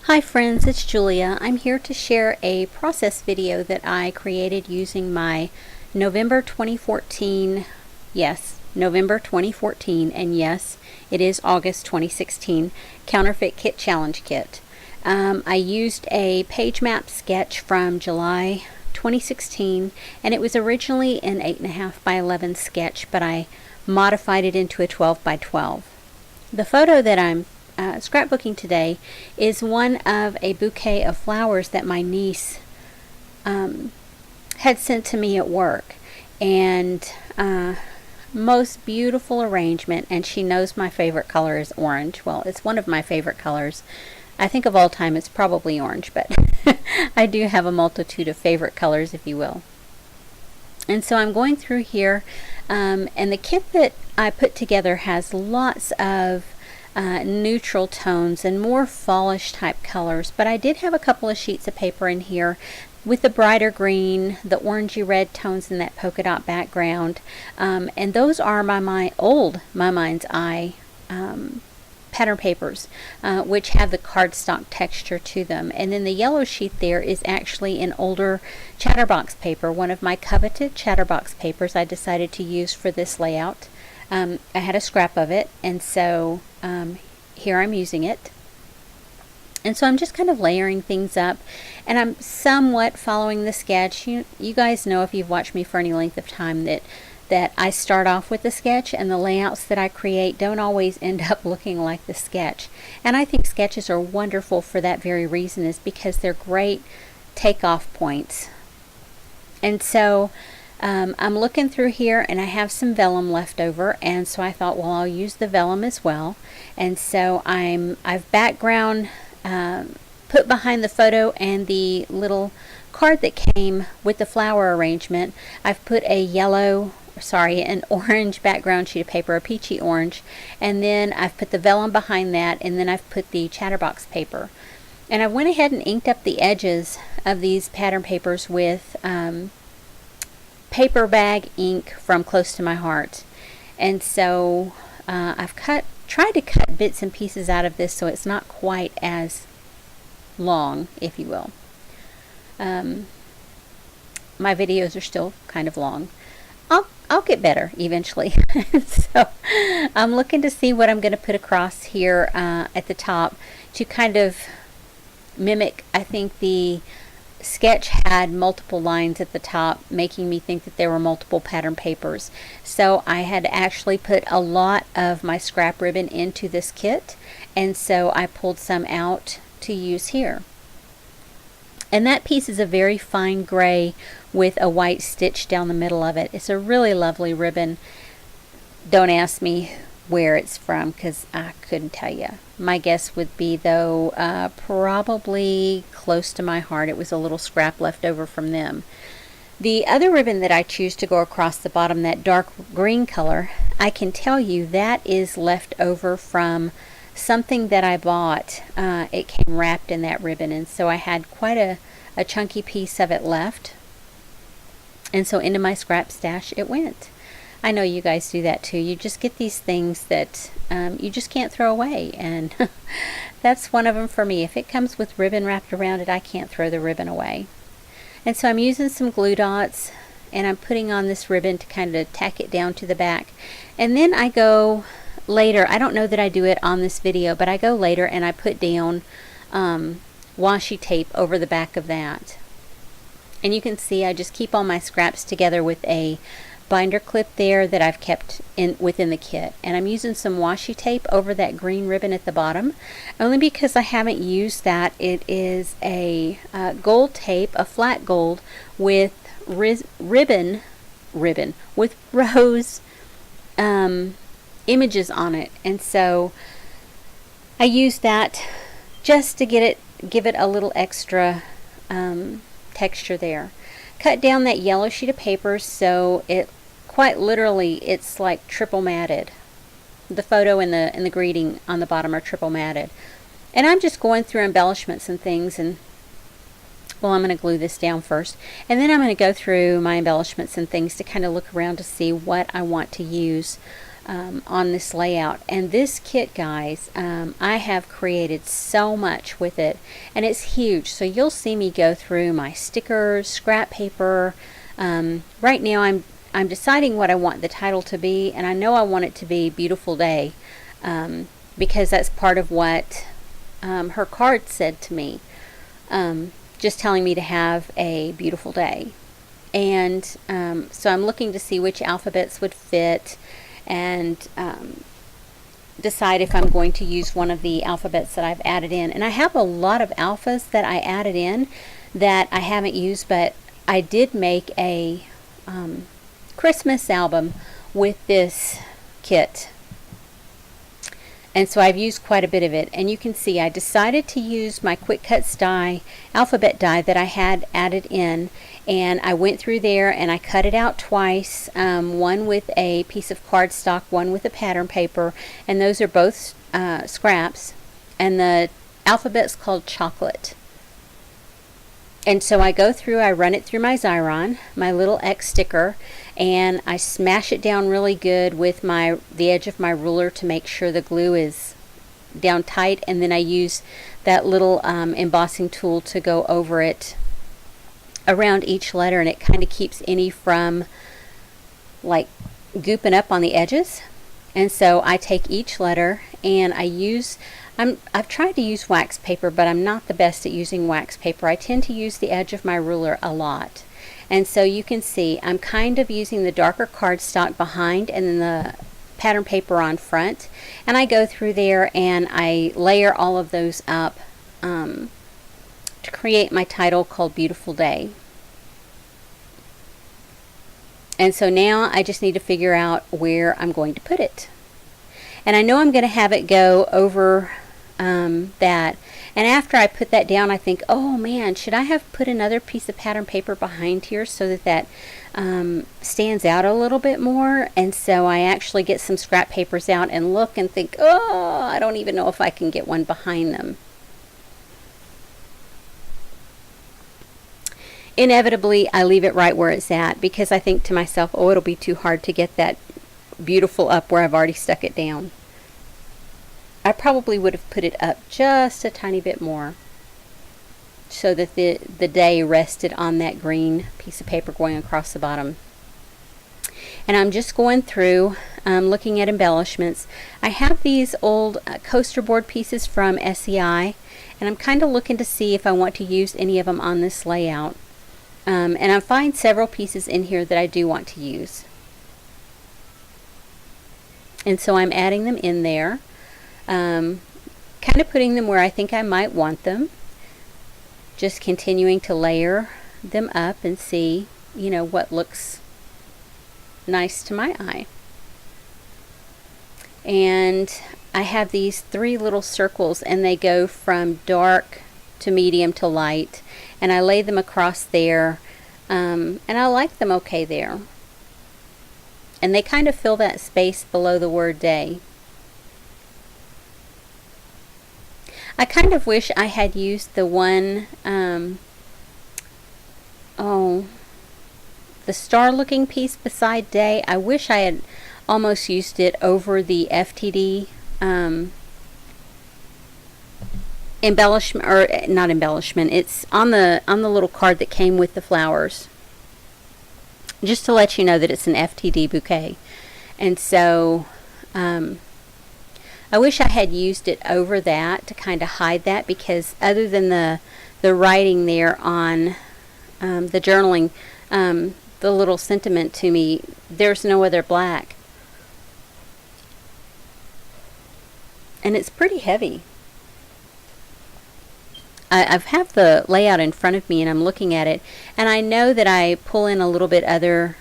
Hi friends, it's Julia. I'm here to share a process video that I created using my November 2014, yes, November 2014, and yes, it is August 2016, Counterfeit Kit Challenge Kit. I used a page map sketch from July 2016, and it was originally an 8.5 by 11 sketch, but I modified it into a 12 by 12. The photo that I'm scrapbooking today is one of a bouquet of flowers that my niece had sent to me at work, and most beautiful arrangement, and she knows my favorite color is orange. Well, it's one of my favorite colors. I think of all time it's probably orange, but I do have a multitude of favorite colors, if you will. And so I'm going through here, and the kit that I put together has lots of neutral tones and more fallish type colors, but I did have a couple of sheets of paper in here with the brighter green, the orangey red tones in that polka dot background, and those are my old My Mind's Eye pattern papers, which have the cardstock texture to them. And then the yellow sheet there is actually an older Chatterbox paper, one of my coveted Chatterbox papers I decided to use for this layout. I had a scrap of it, and so here I'm using it. And so I'm just kind of layering things up, and I'm somewhat following the sketch. You guys know, if you've watched me for any length of time, that I start off with the sketch, and the layouts that I create don't always end up looking like the sketch. And I think sketches are wonderful for that very reason, is because they're great takeoff points. And so I'm looking through here, and I have some vellum left over, and so I thought, well, I'll use the vellum as well. And so I've background put behind the photo and the little card that came with the flower arrangement. I've put an orange background sheet of paper, a peachy orange, and then I've put the vellum behind that, and then I've put the Chatterbox paper. And I went ahead and inked up the edges of these pattern papers with paper bag ink from Close to My Heart. And so I've tried to cut bits and pieces out of this so it's not quite as long, if you will. My videos are still kind of long. I'll get better eventually. So I'm looking to see what I'm going to put across here at the top to kind of mimic, I think the sketch had multiple lines at the top, making me think that there were multiple pattern papers. So I had actually put a lot of my scrap ribbon into this kit, and so I pulled some out to use here. And that piece is a very fine gray with a white stitch down the middle of it. It's a really lovely ribbon. Don't ask me where it's from, because I couldn't tell you. My guess would be, though, probably Close to My Heart. It was a little scrap left over from them. The other ribbon that I choose to go across the bottom, that dark green color, I can tell you that is left over from something that I bought. It came wrapped in that ribbon, and so I had quite a chunky piece of it left. And so into my scrap stash it went. I know you guys do that too. You just get these things that you just can't throw away, and that's one of them for me. If it comes with ribbon wrapped around it, I can't throw the ribbon away. And so I'm using some glue dots, and I'm putting on this ribbon to kind of tack it down to the back. And then I go later, I don't know that I do it on this video, but I go later and I put down washi tape over the back of that. And you can see I just keep all my scraps together with a binder clip there that I've kept within the kit, and I'm using some washi tape over that green ribbon at the bottom, only because I haven't used that. It is a gold tape, a flat gold with ribbon with rose images on it, and so I use that just to give it a little extra texture there. Cut down that yellow sheet of paper so it quite literally it's like triple matted. The photo and the greeting on the bottom are triple matted. And I'm just going through embellishments and things, and well, I'm going to glue this down first, and then I'm going to go through my embellishments and things to kind of look around to see what I want to use on this layout. And this kit, guys, I have created so much with it, and it's huge. So you'll see me go through my stickers, scrap paper. Right now I'm deciding what I want the title to be, and I know I want it to be Beautiful Day, because that's part of what her card said to me, just telling me to have a beautiful day. And so I'm looking to see which alphabets would fit, and decide if I'm going to use one of the alphabets that I've added in. And I have a lot of alphas that I added in that I haven't used, but I did make a Christmas album with this kit, and so I've used quite a bit of it. And you can see I decided to use my Quick Cuts die, alphabet die that I had added in, and I went through there and I cut it out twice, one with a piece of cardstock, one with a pattern paper, and those are both scraps, and the alphabet's called Chocolate. And so I go through, I run it through my Xyron, my little X sticker, and I smash it down really good with the edge of my ruler to make sure the glue is down tight, and then I use that little embossing tool to go over it around each letter, and it kind of keeps any from like gooping up on the edges. And so I take each letter and I've tried to use wax paper, but I'm not the best at using wax paper. I tend to use the edge of my ruler a lot. And so you can see I'm kind of using the darker cardstock behind and then the pattern paper on front. And I go through there and I layer all of those up to create my title called Beautiful Day. And so now I just need to figure out where I'm going to put it. And I know I'm going to have it go over that. And after I put that down, I think, oh man, should I have put another piece of pattern paper behind here so that stands out a little bit more? And so I actually get some scrap papers out and look and think, oh, I don't even know if I can get one behind them. Inevitably, I leave it right where it's at because I think to myself, oh, it'll be too hard to get that beautiful up where I've already stuck it down. I probably would have put it up just a tiny bit more so that the day rested on that green piece of paper going across the bottom. And I'm just going through looking at embellishments. I have these old coaster board pieces from SEI, and I'm kind of looking to see if I want to use any of them on this layout. And I find several pieces in here that I do want to use. And so I'm adding them in there, kind of putting them where I think I might want them, just continuing to layer them up and see, you know, what looks nice to my eye. And I have these 3 little circles, and they go from dark to medium to light, and I lay them across there, and I like them okay there. And they kind of fill that space below the word day. I kind of wish I had used the one, the star looking piece beside day. I wish I had almost used it over the FTD embellishment, or not embellishment, it's on the little card that came with the flowers, just to let you know that it's an FTD bouquet. And so I wish I had used it over that to kind of hide that, because other than the writing there on the journaling, the little sentiment to me, there's no other black. And it's pretty heavy. I have the layout in front of me and I'm looking at it, and I know that I pull in a little bit another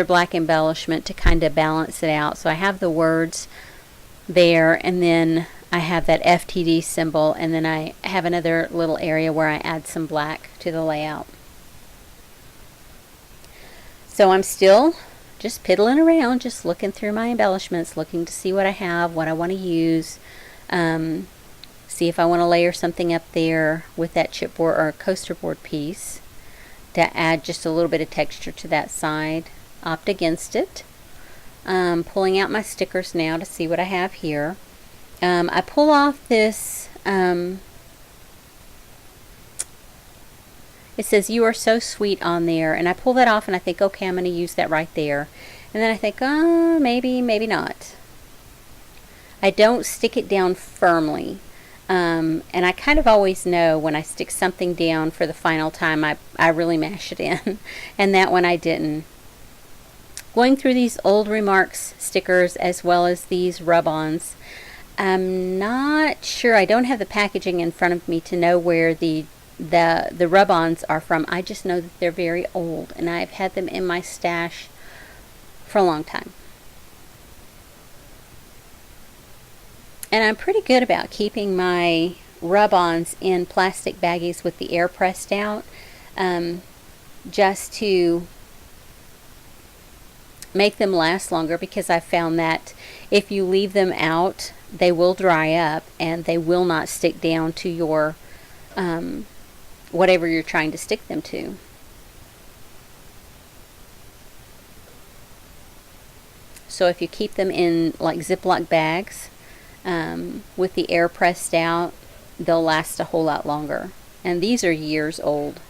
black embellishment to kind of balance it out. So I have the words there, and then I have that FTD symbol, and then I have another little area where I add some black to the layout. So I'm still just piddling around, just looking through my embellishments, looking to see what I have, what I want to use. See if I want to layer something up there with that chipboard or coaster board piece to add just a little bit of texture to that side. Opt against it. Pulling out my stickers now to see what I have here. I pull off this, it says "You Are So Sweet" on there, and I pull that off and I think, okay, I'm going to use that right there. And then I think, oh, maybe not. I don't stick it down firmly. And I kind of always know when I stick something down for the final time, I really mash it in. And that one I didn't. Going through these old Remarks stickers as well as these rub-ons, I'm not sure. I don't have the packaging in front of me to know where the rub-ons are from. I just know that they're very old, and I've had them in my stash for a long time. And I'm pretty good about keeping my rub-ons in plastic baggies with the air pressed out, just to make them last longer, because I've found that if you leave them out, they will dry up and they will not stick down to your whatever you're trying to stick them to. So if you keep them in like Ziploc bags with the air pressed out, they'll last a whole lot longer. And these are years old.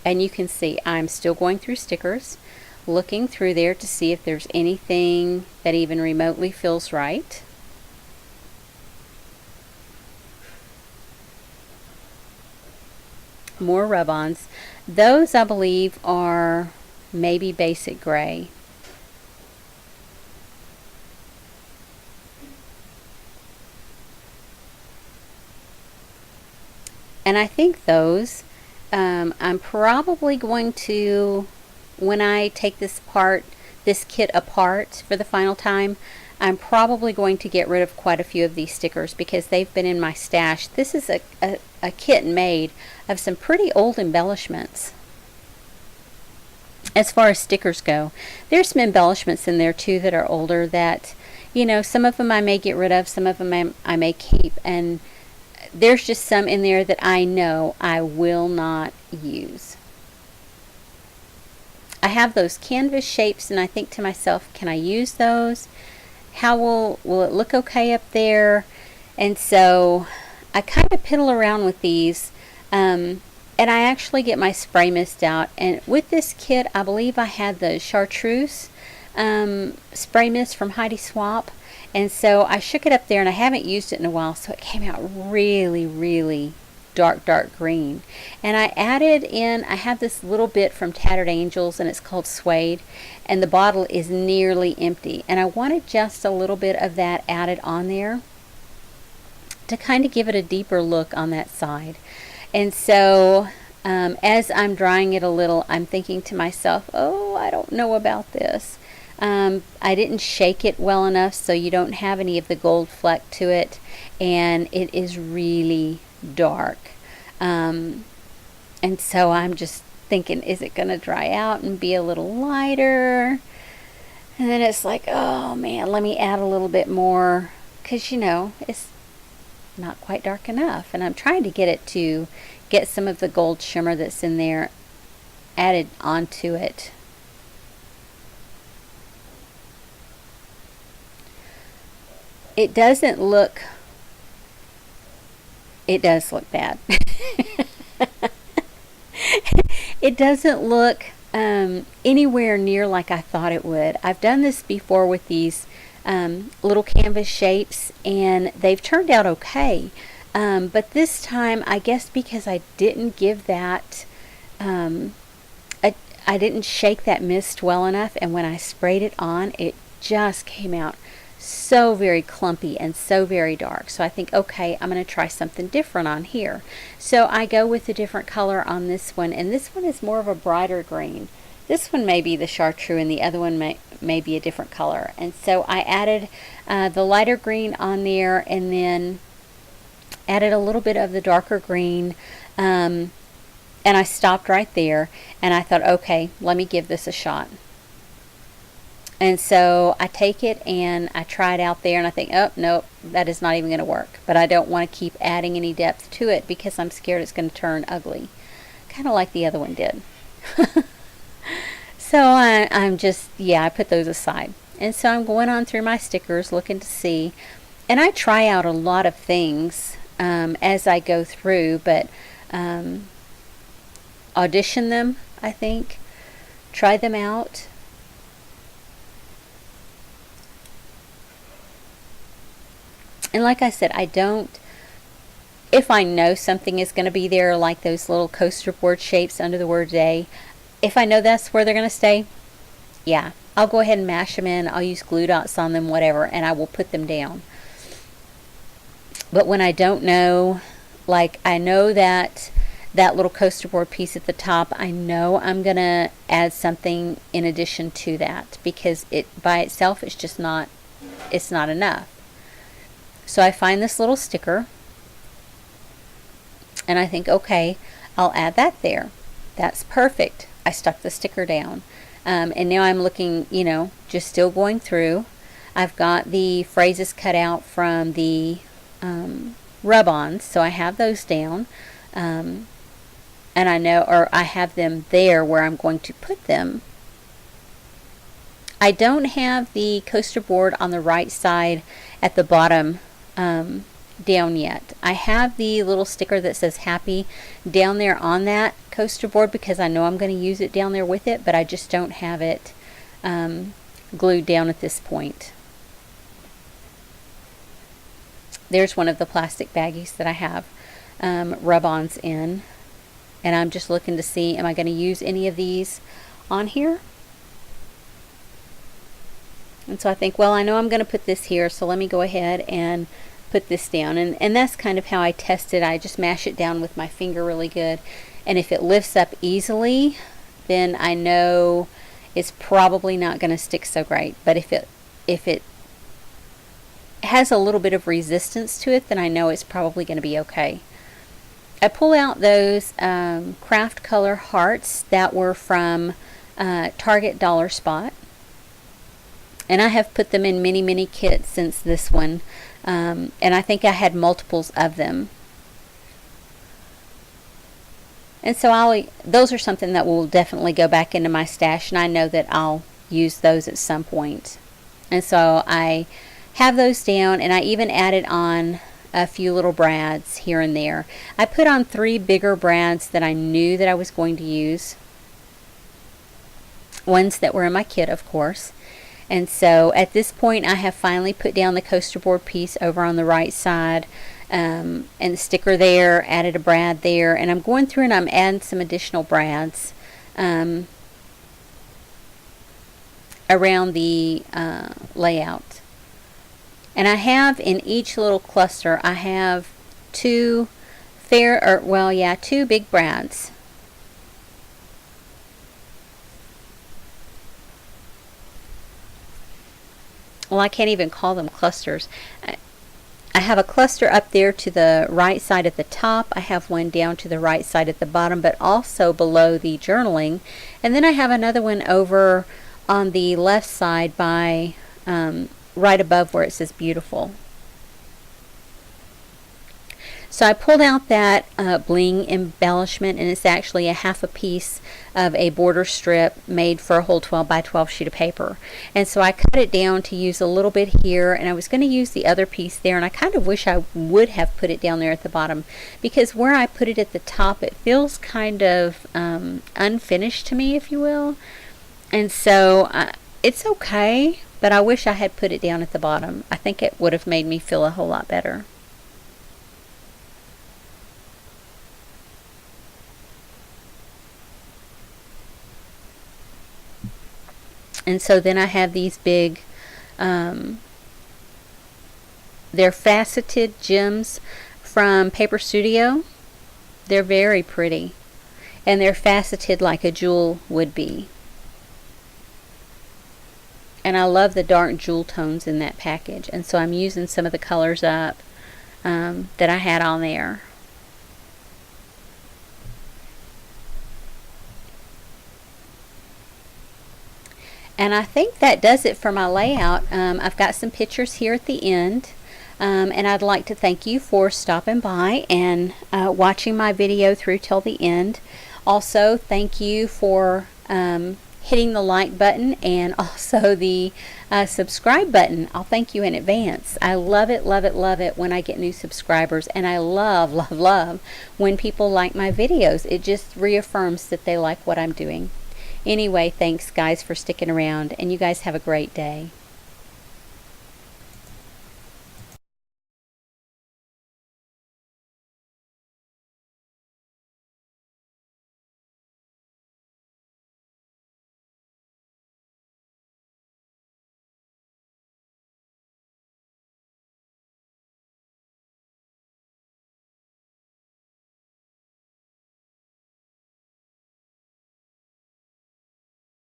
And you can see I'm still going through stickers, looking through there to see if there's anything that even remotely feels right. More rub-ons. Those, I believe, are maybe basic gray. And I think those, I'm probably going to, when I take this kit apart for the final time, I'm probably going to get rid of quite a few of these stickers because they've been in my stash. This is a kit made of some pretty old embellishments. As far as stickers go, there's some embellishments in there too that are older that, you know, some of them I may get rid of, some of them I may keep, and there's just some in there that I know I will not use. I have those canvas shapes and I think to myself, can I use those? How will it look okay up there? And so I kind of piddle around with these, and I actually get my spray mist out. And with this kit, I believe I had the chartreuse spray mist from Heidi Swapp. And so I shook it up there, and I haven't used it in a while, so it came out really, really dark green. And I added in, I have this little bit from Tattered Angels, and it's called Suede, and the bottle is nearly empty. And I wanted just a little bit of that added on there to kind of give it a deeper look on that side. And so as I'm drying it a little, I'm thinking to myself, oh, I don't know about this. I didn't shake it well enough, so you don't have any of the gold fleck to it, and it is really dark. And so I'm just thinking, is it going to dry out and be a little lighter? And then it's like, oh man, let me add a little bit more, because you know, it's not quite dark enough. And I'm trying to get it to get some of the gold shimmer that's in there added onto it. It doesn't look, it does look bad. It doesn't look anywhere near like I thought it would. I've done this before with these little canvas shapes, and they've turned out okay. But this time, I guess because I didn't give that, I didn't shake that mist well enough, and when I sprayed it on, it just came out so very clumpy and so very dark. So I think, okay, I'm going to try something different on here. So I go with a different color on this one, and this one is more of a brighter green. This one may be the chartreuse and the other one may be a different color. And so I added the lighter green on there, and then added a little bit of the darker green, and I stopped right there, and I thought, okay, let me give this a shot. And so I take it and I try it out there, and I think, oh, nope, that is not even going to work. But I don't want to keep adding any depth to it because I'm scared it's going to turn ugly. Kind of like the other one did. So I'm just, yeah, I put those aside. And so I'm going on through my stickers looking to see. And I try out a lot of things as I go through, but audition them, I think. Try them out. And like I said, I don't, if I know something is going to be there, like those little coaster board shapes under the word day, if I know that's where they're going to stay, yeah, I'll go ahead and mash them in. I'll use glue dots on them, whatever, and I will put them down. But when I don't know, like I know that that little coaster board piece at the top, I know I'm going to add something in addition to that, because it by itself is just not, it's not enough. So I find this little sticker and I think, okay, I'll add that there. That's perfect. I stuck the sticker down. And now I'm looking, you know, just still going through. I've got the phrases cut out from the rub-ons, so I have those down. And I know, or I have them there where I'm going to put them. I don't have the coaster board on the right side at the bottom down yet. I have the little sticker that says happy down there on that coaster board because I know I'm going to use it down there with it, but I just don't have it glued down at this point. There's one of the plastic baggies that I have rub-ons in, and I'm just looking to see, am I going to use any of these on here? And so I think, well, I know I'm going to put this here, so let me go ahead and put this down. And that's kind of how I test it. I just mash it down with my finger really good. And if it lifts up easily, then I know it's probably not going to stick so great. But if it has a little bit of resistance to it, then I know it's probably going to be okay. I pull out those craft color hearts that were from Target Dollar Spot. And I have put them in many kits since this one. And I think I had multiples of them. And so those are something that will definitely go back into my stash, and I know that I'll use those at some point. And so I have those down, and I even added on a few little brads here and there. I put on 3 bigger brads that I knew that I was going to use. Ones that were in my kit, of course. And so at this point I have finally put down the coaster board piece over on the right side, and the sticker there, added a brad there, and I'm going through and I'm adding some additional brads around the layout. And I have in each little cluster, I have 2 big brads. Well, I can't even call them clusters. I have a cluster up there to the right side at the top. I have one down to the right side at the bottom, but also below the journaling. And then I have another one over on the left side by right above where it says beautiful. So I pulled out that bling embellishment, and it's actually a half a piece of a border strip made for a whole 12 by 12 sheet of paper. And so I cut it down to use a little bit here, and I was going to use the other piece there, and I kind of wish I would have put it down there at the bottom, because where I put it at the top, it feels kind of unfinished to me, if you will. And so it's okay, but I wish I had put it down at the bottom. I think it would have made me feel a whole lot better. And so then I have these big, they're faceted gems from Paper Studio. They're very pretty. And they're faceted like a jewel would be. And I love the dark jewel tones in that package. And so I'm using some of the colors up that I had on there. And I think that does it for my layout. I've got some pictures here at the end. And I'd like to thank you for stopping by and watching my video through till the end. Also, thank you for hitting the like button and also the subscribe button. I'll thank you in advance. I love it, love it, love it when I get new subscribers, and I love, love, love when people like my videos. It just reaffirms that they like what I'm doing. Anyway, thanks guys for sticking around, and you guys have a great day.